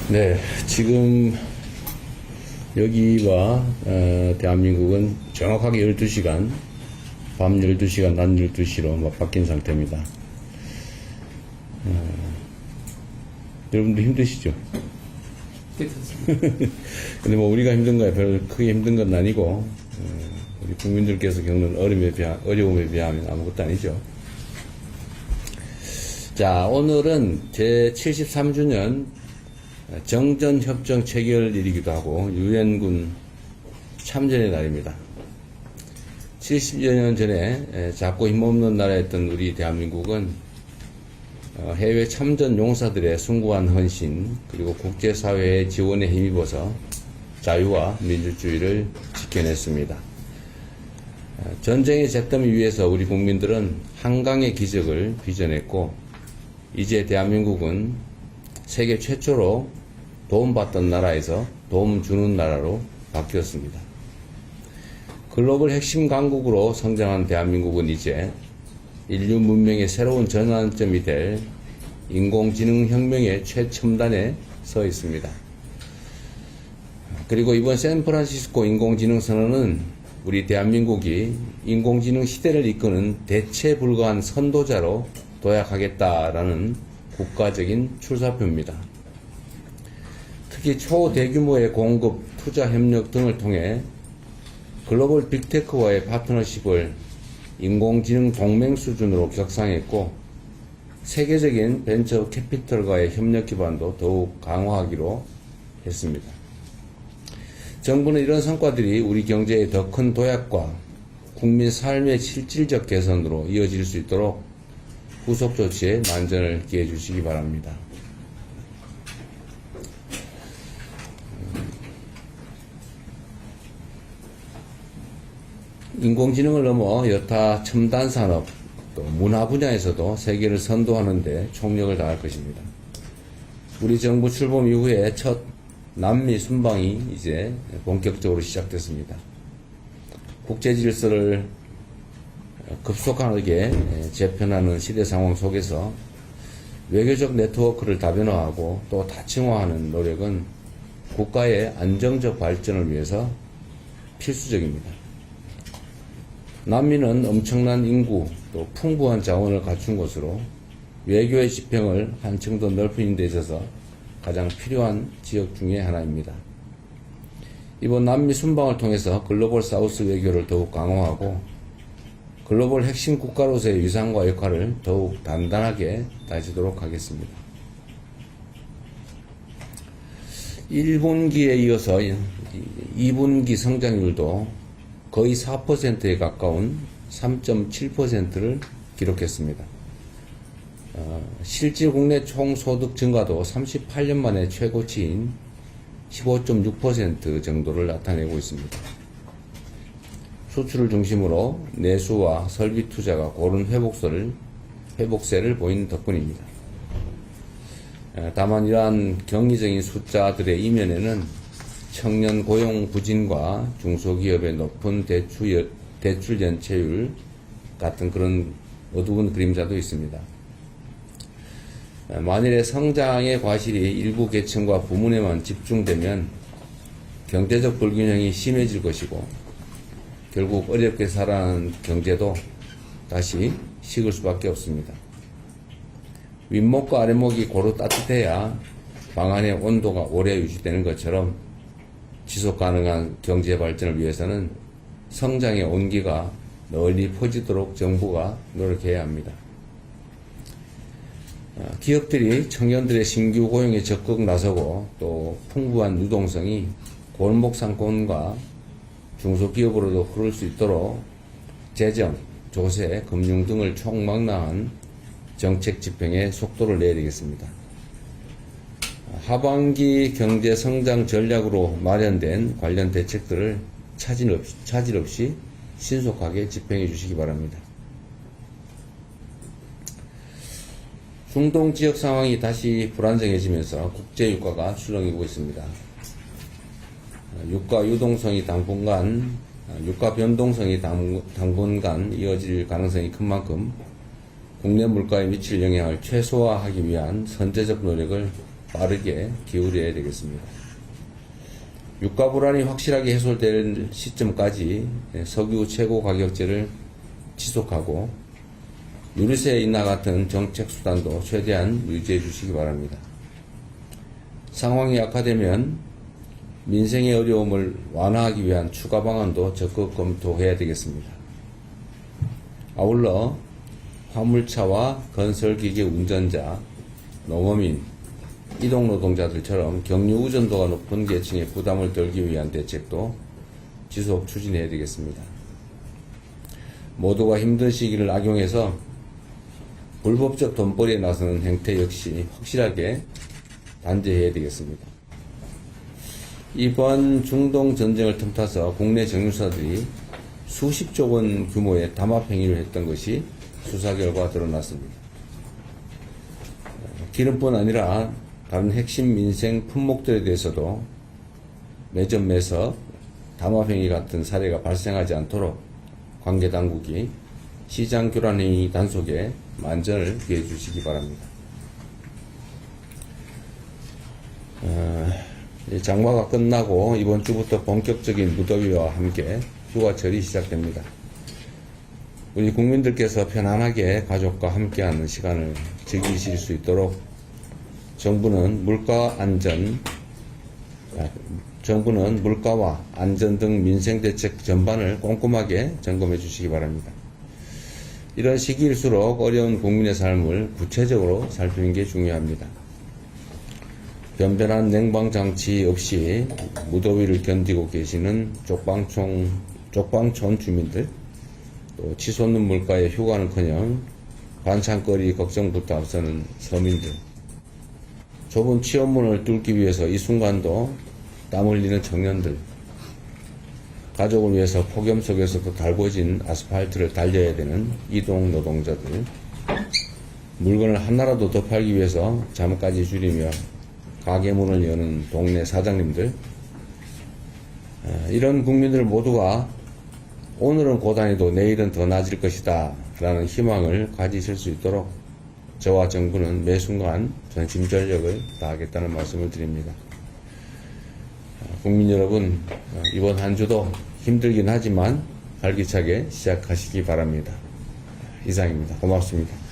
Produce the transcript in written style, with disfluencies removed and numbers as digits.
네, 지금 여기와 대한민국은 정확하게 12시간, 밤 12시간, 낮 12시로 막 바뀐 상태입니다. 여러분도 힘드시죠? 근데 뭐 우리가 힘든 거야 별로 크게 힘든 건 아니고 우리 국민들께서 겪는 어려움에 비하면 아무것도 아니죠. 자, 오늘은 제 73주년 정전협정 체결일이기도 하고 유엔군 참전의 날입니다. 70여 년 전에 작고 힘없는 나라였던 우리 대한민국은 해외 참전 용사들의 숭고한 헌신 그리고 국제사회의 지원에 힘입어서 자유와 민주주의를 지켜냈습니다. 전쟁의 잿더미 위에서 우리 국민들은 한강의 기적을 빚어냈고 이제 대한민국은 세계 최초로 도움받던 나라에서 도움 주는 나라로 바뀌었습니다. 글로벌 핵심 강국으로 성장한 대한민국은 이제 인류 문명의 새로운 전환점이 될 인공지능 혁명의 최첨단에 서 있습니다. 그리고 이번 샌프란시스코 인공지능 선언은 우리 대한민국이 인공지능 시대를 이끄는 대체 불가한 선도자로 도약하겠다라는 국가적인 출사표입니다. 특히 초대규모의 공급, 투자 협력 등을 통해 글로벌 빅테크와의 파트너십을 인공지능 동맹 수준으로 격상했고 세계적인 벤처 캐피털과의 협력 기반도 더욱 강화하기로 했습니다. 정부는 이런 성과들이 우리 경제의 더 큰 도약과 국민 삶의 실질적 개선으로 이어질 수 있도록 후속 조치에 만전을 기해 주시기 바랍니다. 인공지능을 넘어 여타 첨단 산업, 또 문화 분야에서도 세계를 선도하는 데 총력을 다할 것입니다. 우리 정부 출범 이후에 첫 남미 순방이 이제 본격적으로 시작됐습니다. 국제 질서를 급속하게 재편하는 시대 상황 속에서 외교적 네트워크를 다변화하고 또 다층화하는 노력은 국가의 안정적 발전을 위해서 필수적입니다. 남미는 엄청난 인구 또 풍부한 자원을 갖춘 곳으로 외교의 지평을 한층 더 넓히는 데 있어서 가장 필요한 지역 중에 하나입니다. 이번 남미 순방을 통해서 글로벌 사우스 외교를 더욱 강화하고 글로벌 핵심 국가로서의 위상과 역할을 더욱 단단하게 다지도록 하겠습니다. 1분기에 이어서 2분기 성장률도 거의 4%에 가까운 3.7%를 기록했습니다. 실질 국내 총소득 증가도 38년 만에 최고치인 15.6% 정도를 나타내고 있습니다. 수출을 중심으로 내수와 설비 투자가 고른 회복세를 보이는 덕분입니다. 다만 이러한 경이적인 숫자들의 이면에는 청년 고용 부진과 중소기업의 높은 대출 연체율 같은 그런 어두운 그림자도 있습니다. 만일에 성장의 과실이 일부 계층과 부문에만 집중되면 경제적 불균형이 심해질 것이고 결국 어렵게 살아가는 경제도 다시 식을 수밖에 없습니다. 윗목과 아랫목이 고루 따뜻해야 방 안의 온도가 오래 유지되는 것처럼 지속 가능한 경제 발전을 위해서는 성장의 온기가 널리 퍼지도록 정부가 노력해야 합니다. 기업들이 청년들의 신규 고용에 적극 나서고 또 풍부한 유동성이 골목상권과 중소기업으로도 흐를 수 있도록 재정, 조세, 금융 등을 총망라한 정책 집행에 속도를 내야 되겠습니다. 하반기 경제 성장 전략으로 마련된 관련 대책들을 차질 없이 신속하게 집행해 주시기 바랍니다. 중동 지역 상황이 다시 불안정해지면서 국제 유가가 출렁이고 있습니다. 유가 유동성이 유가 변동성이 당분간 이어질 가능성이 큰 만큼 국내 물가에 미칠 영향을 최소화하기 위한 선제적 노력을 빠르게 기울여야 되겠습니다. 유가 불안이 확실하게 해소될 시점까지 석유 최고 가격제를 지속하고 유류세 인하 같은 정책 수단도 최대한 유지해 주시기 바랍니다. 상황이 악화되면 민생의 어려움을 완화하기 위한 추가 방안도 적극 검토해야 되겠습니다. 아울러 화물차와 건설기계 운전자, 농어민, 이동노동자들처럼 경유 의존도가 높은 계층의 부담을 덜기 위한 대책도 지속 추진해야 되겠습니다. 모두가 힘든 시기를 악용해서 불법적 돈벌이에 나서는 행태 역시 확실하게 단죄해야 되겠습니다. 이번 중동 전쟁을 틈타서 국내 정유사들이 수십조 원 규모의 담합 행위를 했던 것이 수사 결과 드러났습니다. 기름뿐 아니라 다른 핵심 민생 품목들에 대해서도 매점 매서 담합 행위 같은 사례가 발생하지 않도록 관계 당국이 시장 교란 행위 단속에 만전을 기해 주시기 바랍니다. 장마가 끝나고 이번 주부터 본격적인 무더위와 함께 휴가철이 시작됩니다. 우리 국민들께서 편안하게 가족과 함께하는 시간을 즐기실 수 있도록 정부는 물가와 안전 등 민생 대책 전반을 꼼꼼하게 점검해 주시기 바랍니다. 이런 시기일수록 어려운 국민의 삶을 구체적으로 살피는 게 중요합니다. 변변한 냉방장치 없이 무더위를 견디고 계시는 쪽방촌 주민들, 또 치솟는 물가에 휴가는커녕 반찬거리 걱정부터 앞서는 서민들, 좁은 취업문을 뚫기 위해서 이 순간도 땀 흘리는 청년들, 가족을 위해서 폭염 속에서도 달궈진 아스팔트를 달려야 되는 이동 노동자들, 물건을 하나라도 더 팔기 위해서 잠까지 줄이며 가게 문을 여는 동네 사장님들, 이런 국민들 모두가 오늘은 고단해도 내일은 더 나아질 것이다 라는 희망을 가지실 수 있도록 저와 정부는 매 순간 전심전력을 다하겠다는 말씀을 드립니다. 국민 여러분, 이번 한 주도 힘들긴 하지만 활기차게 시작하시기 바랍니다. 이상입니다. 고맙습니다.